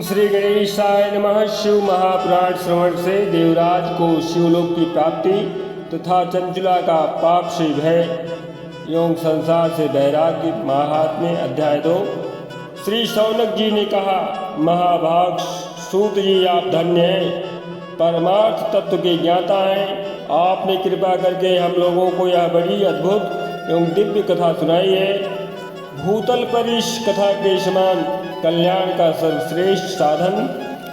श्री गणेशाय नमः। शिव महापुराण श्रवण से देवराज को शिवलोक की प्राप्ति तथा चंचुला का पाप से भय एवं संसार से वैराग्य। महात्म्य अध्याय 2। श्री शौनक जी ने कहा, महाभाग सूत जी, आप धन्य हैं, परमार्थ तत्व के ज्ञाता हैं। आपने कृपा करके हम लोगों को यह बड़ी अद्भुत एवं दिव्य कथा सुनाई है। भूतल पर इस कथा के समान कल्याण का सर्वश्रेष्ठ साधन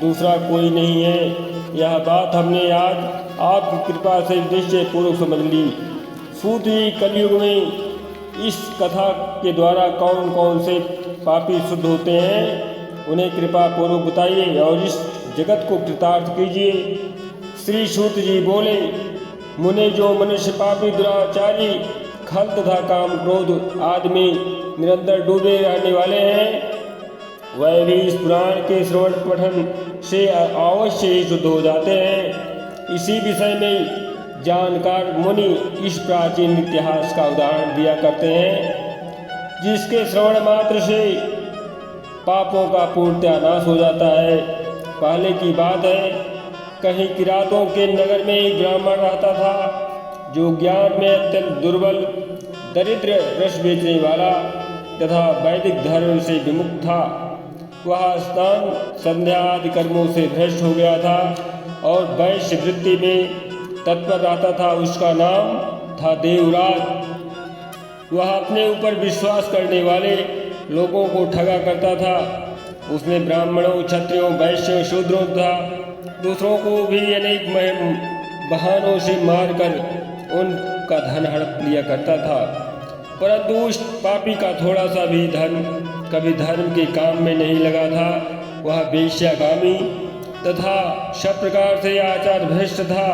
दूसरा कोई नहीं है। यह बात हमने आज आपकी कृपा से निश्चय पूर्वक समझ ली। सूत जी, कलयुग में इस कथा के द्वारा कौन कौन से पापी शुद्ध होते हैं, उन्हें कृपा पूर्वक बताइए और इस जगत को कृतार्थ कीजिए। श्री सूत जी बोले, मुने जो मनुष्य पापी दुराचारी खल तथा काम क्रोध आदि में निरंतर डूबे रहने वाले हैं, वह भी इस पुराण के श्रवण पठन से अवश्य ही शुद्ध हो जाते हैं। इसी विषय में जानकार मुनि इस प्राचीन इतिहास का उदाहरण दिया करते हैं, जिसके श्रवण मात्र से पापों का पूर्णतः नाश हो जाता है। पहले की बात है, कहीं किरातों के नगर में एक ब्राह्मण रहता था, जो ज्ञान में अत्यंत दुर्बल, दरिद्र, रस बेचने वाला तथा वैदिक धर्म से विमुख था। वह स्नान संध्या आदि कर्मों से भ्रष्ट हो गया था और वैश्य वृत्ति में तत्पर रहता था। उसका नाम था देवराज। वह अपने ऊपर विश्वास करने वाले लोगों को ठगा करता था। उसने ब्राह्मणों, क्षत्रियों, वैश्यों, शूद्रों तथा दूसरों को भी अनेक बहानों से मारकर उनका धन हड़प लिया करता था। परंतु उस पापी का थोड़ा सा भी धन कभी धर्म के काम में नहीं लगा था। वह वेश्यागामी तथा सब प्रकार से आचार भ्रष्ट था।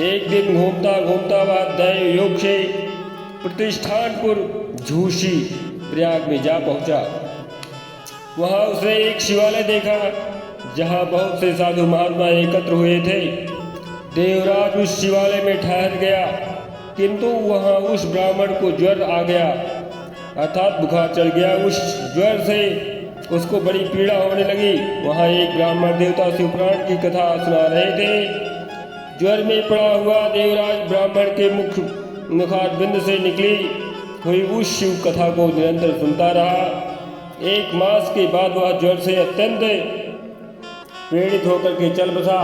एक दिन घूमता घूमता वह दैव योग से प्रतिष्ठानपुर झूसी प्रयाग में जा पहुंचा। वहां उसने एक शिवालय देखा, जहां बहुत से साधु महात्मा एकत्र हुए थे। देवराज उस शिवालय में ठहर गया, किंतु वहां उस ब्राह्मण को ज्वर आ गया, अर्थात बुखार चढ़ गया। उस ज्वर से उसको बड़ी पीड़ा होने लगी। वहां एक ब्राह्मण देवता शिवपुराण की कथा सुना रहे थे। ज्वर में पड़ा हुआ देवराज ब्राह्मण के मुखारबिंद से निकली हुई उस शिव कथा को निरंतर सुनता रहा। एक मास के बाद वह ज्वर से अत्यंत पीड़ित होकर के चल बसा।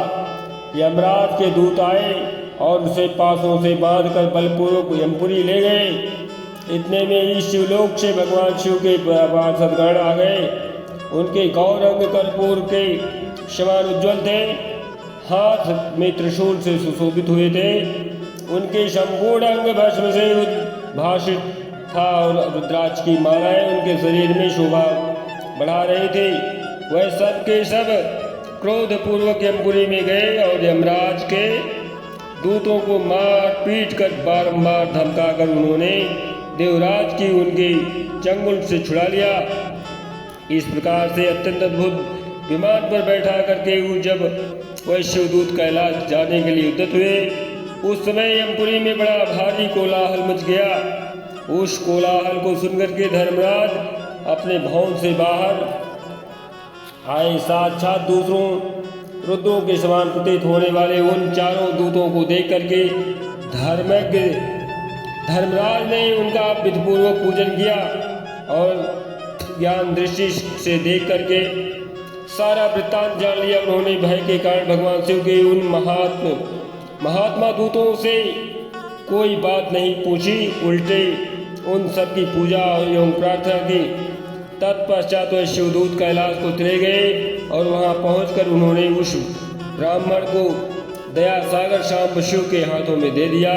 यमराज के दूत आए और उसे पासों से बांधकर बलपूर्वक यमपुरी ले गए। इतने में इस शिवलोक से भगवान शिव के पार्षदगण आ गए। उनके गौरंग कर्पूर के समान उज्ज्वल थे, हाथ में त्रिशूल से सुशोभित हुए थे। उनके संपूर्ण अंग भस्म से उद्भाषित था और रुद्राक्ष की मालाएं उनके शरीर में शोभा बढ़ा रही थी। वह सब के सब क्रोध पूर्वक यमपुरी में गए और यमराज के दूतों को मार पीट कर बारंबार धमकाकर उन्होंने देवराज की उनके चंगुल से छुड़ा लिया। इस प्रकार से अत्यंत अद्भुत विमान पर बैठा करके जब वह शिवदूत कैलाश जाने के लिए उद्यत हुए, उस समय यमपुरी में बड़ा भारी कोलाहल मच गया। उस कोलाहल को सुनकर के धर्मराज अपने भवन से बाहर आए। साक्षात दूसरों रुद्रों के समान प्रतीत होने वाले उन चारों दूतों को देख करके धर्मज्ञ धर्मराज ने उनका विधिपूर्वक पूजन किया और ज्ञान दृष्टि से देख करके सारा वृत्तांत जान लिया। उन्होंने भय के कारण भगवान शिव के उन महात्मा दूतों से कोई बात नहीं पूछी, उल्टे उन सब की पूजा एवं प्रार्थना की। तत्पश्चात वह शिवदूत कैलाश को चले गए और वहां पहुंचकर उन्होंने उस ब्राह्मण को दया सागर शाम शिव के हाथों में दे दिया।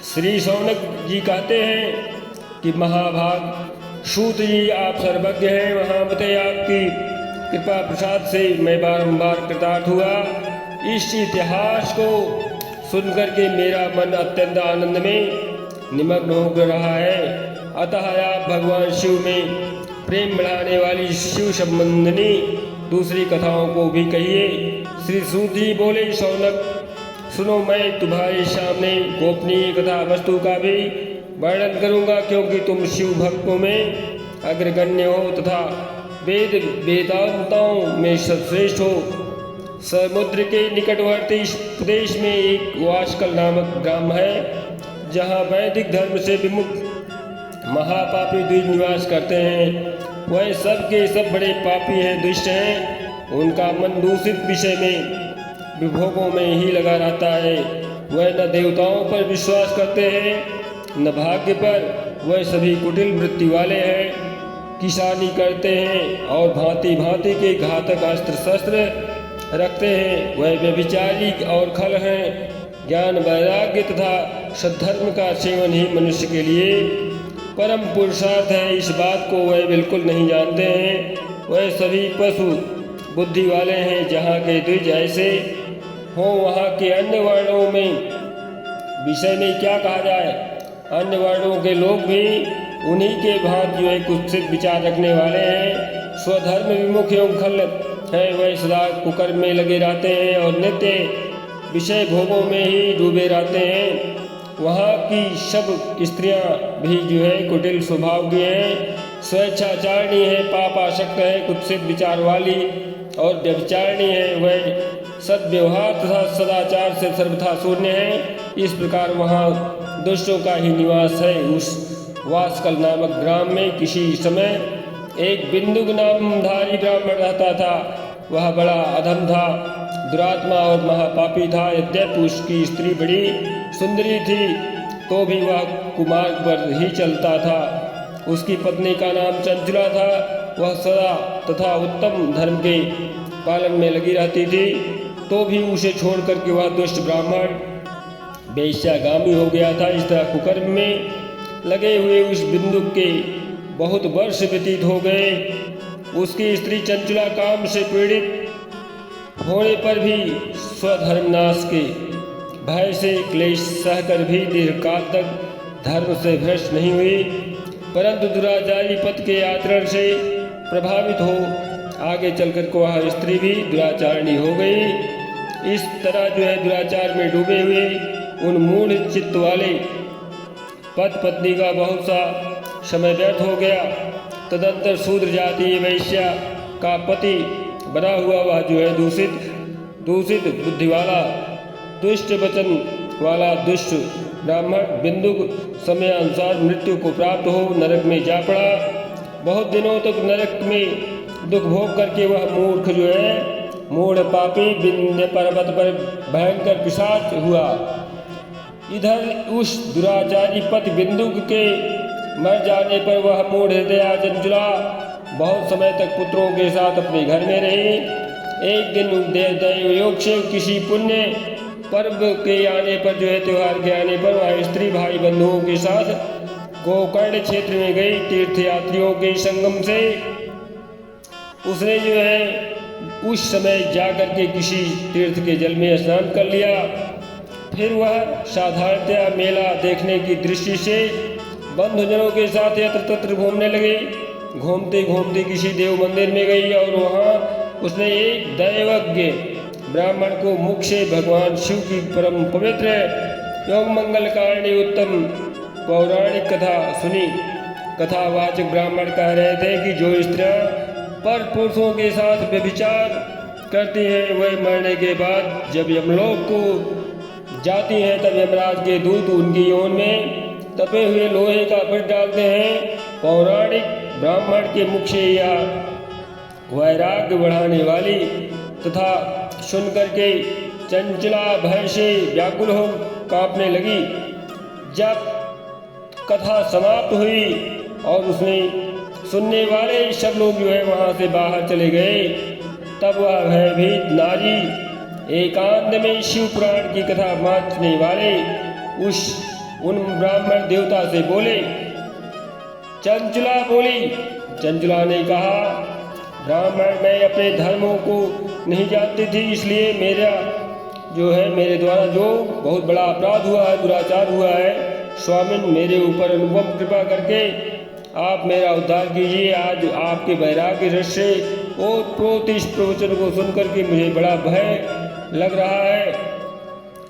श्री शौनक जी कहते हैं कि महाभाग सूत जी, आप सर्वज्ञ हैं। महामते आपकी कृपा प्रसाद से मैं बारंबार कृतार्थ हुआ। इस इतिहास को सुनकर के मेरा मन अत्यंत आनंद में निमग्न हो रहा है। अतः आप भगवान शिव में प्रेम बढ़ाने वाली शिव संबंधिनी दूसरी कथाओं को भी कहिए। श्री सूत जी बोले, शौनक सुनो, मैं तुम्हारे सामने गोपनीय कथा वस्तु का भी वर्णन करूंगा, क्योंकि तुम शिव भक्तों में अग्रगण्य हो तथा वेद वेदांताओं में सर्वश्रेष्ठ हो। समुद्र के निकटवर्ती इस प्रदेश में एक वाशकल नामक ग्राम है, जहाँ वैदिक धर्म से विमुख महापापी द्विज निवास करते हैं। वह सब के सब बड़े पापी हैं, दुष्ट हैं। उनका मन दूषित विषय में विभोगों में ही लगा रहता है। वह न देवताओं पर विश्वास करते हैं न भाग्य पर। वह सभी कुटिल वृत्ति वाले हैं, किसानी करते हैं और भांति भांति के घातक अस्त्र शस्त्र रखते हैं। वह व्यभिचारी और खल हैं। ज्ञान वैराग्य तथा सद्धर्म का सेवन ही मनुष्य के लिए परम पुरुषार्थ है। इस बात को वह बिल्कुल नहीं जानते हैं। वह सभी पशु बुद्धि वाले हैं। जहाँ के द्विज ऐसे हों, वहाँ के अन्य वर्णों में विषय में क्या कहा जाए। अन्य वर्णों के लोग भी उन्हीं के भांति जो है कुत्सित विचार रखने वाले हैं। स्वधर्म विमुख एवं खल है। वह सदा कुकर्म में लगे रहते हैं और नित्य विषय भोगों में ही डूबे रहते हैं। वहाँ की सब स्त्रियाँ भी जो है कुटिल स्वभाव की हैं, स्वेच्छाचारिणी है, पापासक्त है, कुत्सित विचार वाली और व्यभिचारिणी है। वह सद्व्यवहार तथा सदाचार से सर्वथा शून्य है। इस प्रकार वहाँ दुष्टों का ही निवास है। उस वाशकल नामक ग्राम में किसी समय एक बिंदुक नामधारी ब्राह्मण रहता था। वह बड़ा अधम था, दुरात्मा और महापापी था। यद्यपि उसकी स्त्री बड़ी सुंदरी थी, तो भी वह कुमार्ग पर ही चलता था। उसकी पत्नी का नाम चंचला था। वह सदा तथा उत्तम धर्म के पालन में लगी रहती थी, तो भी उसे छोड़ करके वह दुष्ट ब्राह्मण वेश्यागामी हो गया था। इस तरह कुकर्म में लगे हुए उस बिंदुक के बहुत वर्ष व्यतीत हो गए। उसकी स्त्री चंचला काम से पीड़ित होने पर भी स्वधर्मनाश के भय से क्लेश सहकर भी दीर्घकाल तक धर्म से भ्रष्ट नहीं हुई, परंतु दुराचारी पद के आचरण से प्रभावित हो आगे चलकर को वह स्त्री भी दुराचारिणी हो गई। इस तरह जो है दुराचार में डूबे हुए उन मूढ़ चित्त वाले पति पत्नी का बहुत सा समय व्यर्थ हो गया। तदंतर शूद्र जाति वैश्या का पति बना हुआ वह जो है दूषित बुद्धि वाला दुष्ट वचन वाला दुष्ट ब्राह्मण बिंदुक समय अनुसार मृत्यु को प्राप्त हो नरक में जा पड़ा। बहुत दिनों तक नरक में दुख भोग करके वह मूर्ख जो है मूढ़ पापी विंध्य पर्वत पर भयंकर पिशाच हुआ। इधर उस दुराचारी पति बिंदुक के मर जाने पर वह मूढ़ हृदया चंचला बहुत समय तक पुत्रों के साथ अपने घर में रही। एक दिन दैव योग से किसी पुण्य पर्व के आने पर जो है त्योहार के आने पर वह स्त्री भाई बंधुओं के साथ गोकर्ण क्षेत्र में गई। तीर्थयात्रियों के संगम से उसने जो है उस समय जाकर के किसी तीर्थ के जल में स्नान कर लिया। फिर वह साधारणतया मेला देखने की दृष्टि से बंधुजनों के साथ यत्र तत्र घूमने लगे। घूमते घूमते किसी देव मंदिर में गई और वहाँ उसने एक दैवज्ञ ब्राह्मण को मुख से भगवान शिव की परम पवित्र एवं मंगलकारिणी उत्तम पौराणिक कथा सुनी। कथावाचक ब्राह्मण कह रहे थे कि जो स्त्रियां पर पुरुषों के साथ व्यभिचार करती हैं वह मरने के बाद जब यमलोक को जाती हैं तब यमराज के दूत उनकी यौन में तपे हुए लोहे का पट डालते हैं। पौराणिक ब्राह्मण के मुख से यह वैराग्य बढ़ाने वाली तथा सुनकर के चंचला भय से व्याकुल हो कांपने लगी। जब कथा समाप्त हुई और उसने सुनने वाले सब लोग जो है वहाँ से बाहर चले गए, तब वह भयभीत नारी एकांत में शिव पुराण की कथा बाँचने वाले उन ब्राह्मण देवता से बोले। चंचला बोली। चंचला ने कहा, ब्राह्मण मैं अपने धर्मों को नहीं जानती थी, इसलिए मेरे द्वारा जो बहुत बड़ा अपराध हुआ है, दुराचार हुआ है। स्वामिन मेरे ऊपर अनुपम कृपा करके आप मेरा उद्धार कीजिए। आज आपके वैराग्य रस से ओतप्रोत इस प्रवचन को सुनकर के मुझे बड़ा भय लग रहा है।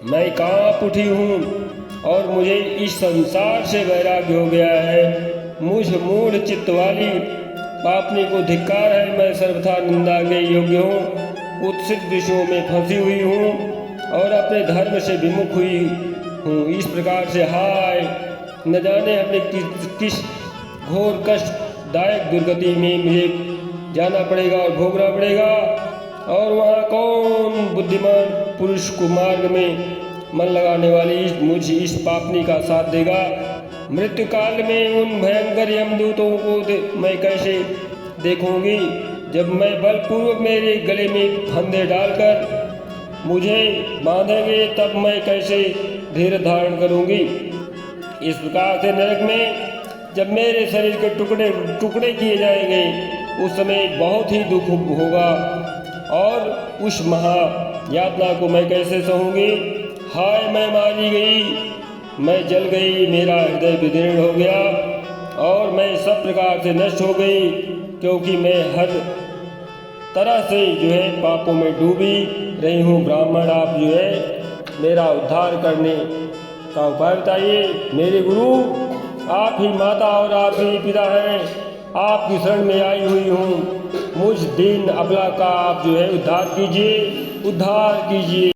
मैं कांप उठी हूँ और मुझे इस संसार से वैराग्य हो गया है। मुझ मूढ़ चित्त वाली पापनी को धिक्कार है, मैं सर्वथा निंदा के योग्य हूँ, कुत्सित विषयों में फंसी हुई हूँ और अपने धर्म से विमुख हुई हूँ। इस प्रकार से हाय, न जाने अपने किस घोर कष्टदायक दुर्गति में मुझे जाना पड़ेगा और भोगना पड़ेगा, और वहाँ कौन बुद्धिमान पुरुष को मार्ग में मन लगाने वाली मुझ इस पापनी का साथ देगा। मृत्यु काल में उन भयंकर यमदूतों को मैं कैसे देखूंगी, जब मैं बलपूर्वक मेरे गले में फंदे डालकर मुझे बांधेंगे, तब मैं कैसे धैर्य धारण करूंगी। इस प्रकार से नरक में जब मेरे शरीर के टुकड़े टुकड़े किए जाएंगे, उस समय बहुत ही दुख होगा और उस महा यातना को मैं कैसे सहूँगी। हाय, मैं मारी गई, मैं जल गई, मेरा हृदय विदीर्ण हो गया और मैं सब प्रकार से नष्ट हो गई, क्योंकि मैं हर तरह से पापों में डूबी रही हूँ। ब्राह्मण, आप मेरा उद्धार करने का उपाय बताइए। मेरे गुरु, आप ही माता और आप ही पिता हैं, आपकी शरण में आई हुई हूँ। मुझ दीन अबला का आप उद्धार कीजिए, उद्धार कीजिए।